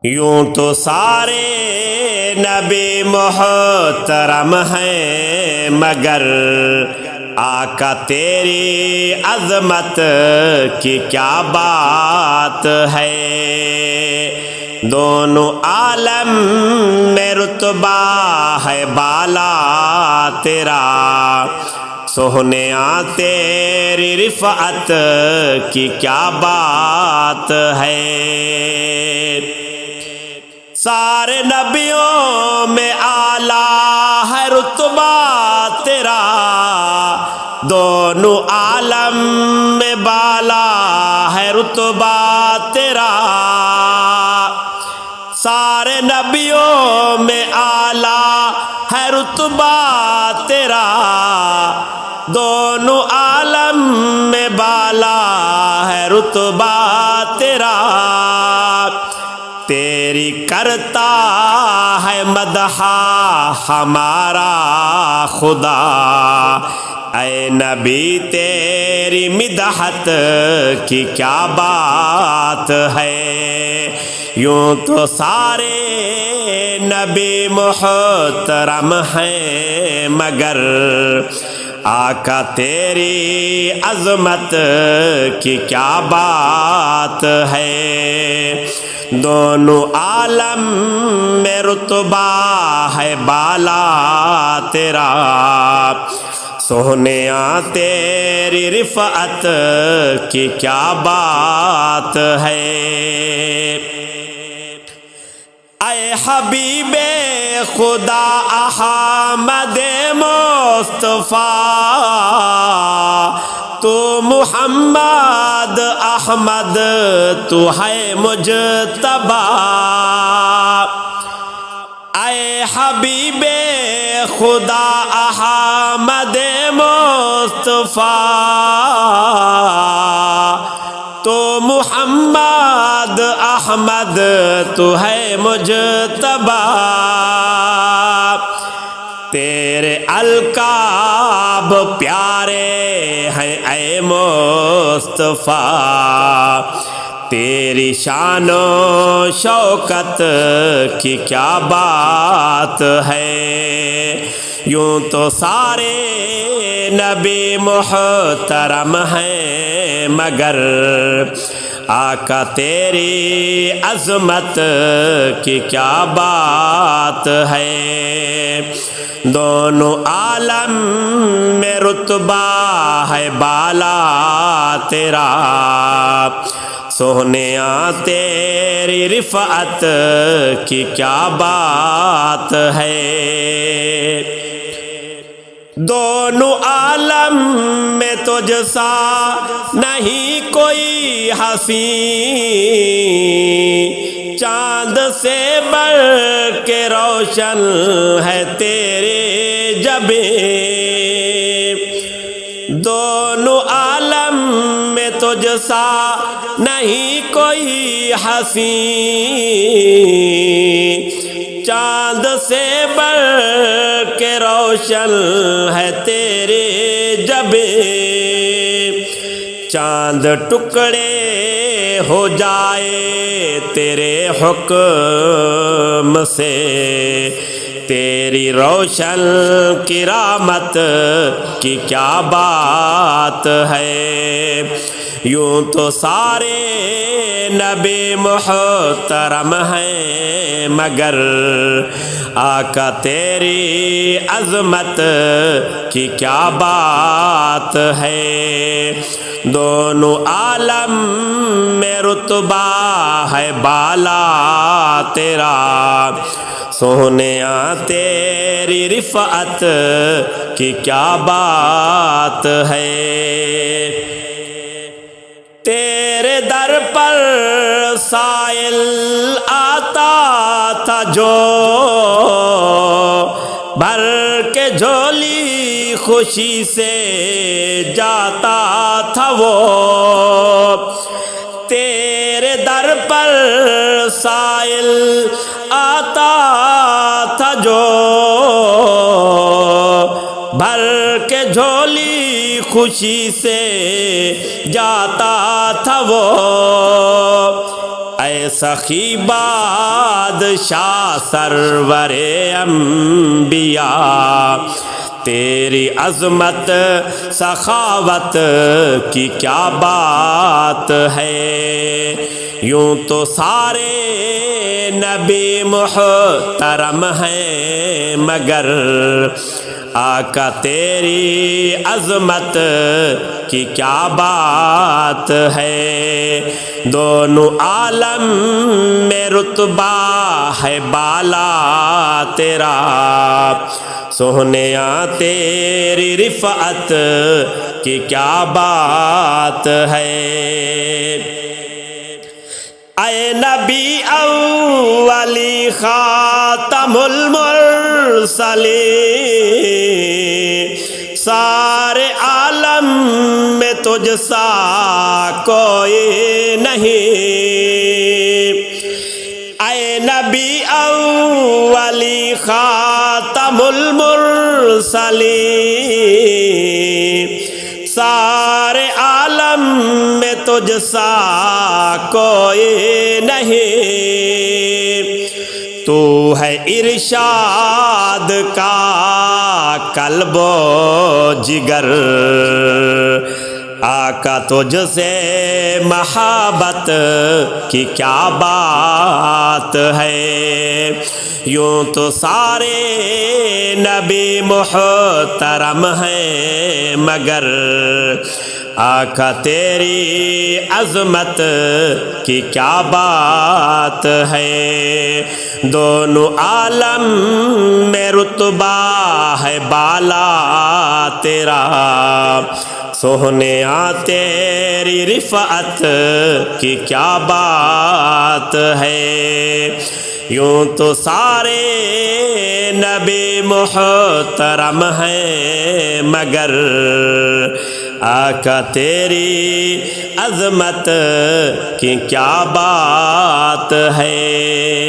یوں تو سارے نبی محترم ہیں، مگر آقا تیری عظمت کی کیا بات ہے۔ دونوں عالم میں رتبہ ہے بالا تیرا، سوہنیاں تیری رفعت کی کیا بات ہے۔ سارے نبیوں میں اعلیٰ ہے رتبہ تیرا، دونوں عالم میں بالا ہے رتبہ تیرا۔ سارے نبیوں میں اعلیٰ ہے رتبہ تیرا، دونوں عالم میں بالا ہے رتبہ تیرا۔ تیری کرتا ہے مدح ہمارا خدا، اے نبی تیری مدحت کی کیا بات ہے۔ یوں تو سارے نبی محترم ہیں، مگر آقا تیری عظمت کی کیا بات ہے۔ دونوں عالم میں رتبہ ہے بالا تیرا، سوہنیاں تیری رفعت کی کیا بات ہے۔ اے حبیب خدا احمد مصطفیٰ، تو محمد احمد تو ہے مجتبی۔ اے حبیب خدا احمد مصطفیٰ، تو محمد احمد تو ہے مجتبی۔ تیرے القاب پیارے ہیں اے مصطفیٰ، تیری شان و شوکت کی کیا بات ہے۔ یوں تو سارے نبی محترم ہیں، مگر آقا تیری عظمت کی کیا بات ہے۔ دونوں عالم میں رتبہ ہے بالا تیرا، سوہنیاں تیری رفعت کی کیا بات ہے۔ دونوں عالم میں تجھ سا نہیں کوئی حسین، چاند سے بڑھ کے روشن ہے تیرے جبیں۔ دونوں عالم میں تجھ سا نہیں کوئی حسین، چاند سے بڑھ کے روشن ہے تیرے جبیں۔ چاند ٹکڑے ہو جائے تیرے حکم سے، تیری روشن کرامت کی کیا بات ہے۔ یوں تو سارے نبی محترم ہیں، مگر آقا تیری عظمت کی کیا بات ہے۔ دونوں عالم میں رتبہ ہے بالا تیرا، سوہنیاں تیری رفعت کی کیا بات ہے۔ تیرے در پر سائل آتا تھا جو، بھر کے جھولی خوشی سے جاتا تھا وہ۔ تیرے در پر سائل آتا تھا جو، بھر کے جھولی خوشی سے جاتا تھا وہ۔ اے سخی بادشاہ سرور انبیاء، تیری عظمت سخاوت کی کیا بات ہے، یوں تو سارے نبی محترم ہیں مگر آقا تیری عظمت کی کیا بات ہے، دونوں عالم میں رتبہ ہے بالا تیرا، سونیا تیری رفعت کی کیا بات ہے۔ اے نبی اولی خاتم المرسلین، سارے عالم میں تجھ سا کوئی نہیں، اے نبی اولی خاتم المرسلین، سارے عالم میں تجھ سا کوئی نہیں، تو ہے ارشاد کا قلب و جگر، آقا تجھ سے محبت کی کیا بات ہے، یوں تو سارے نبی محترم ہیں مگر آقا تیری عظمت کی کیا بات ہے، دونوں عالم میں رتبہ ہے بالا تیرا، سونیا تیری رفعت کی کیا بات ہے، یوں تو سارے نبی محترم ہیں مگر آقا تیری عظمت کی کیا بات ہے۔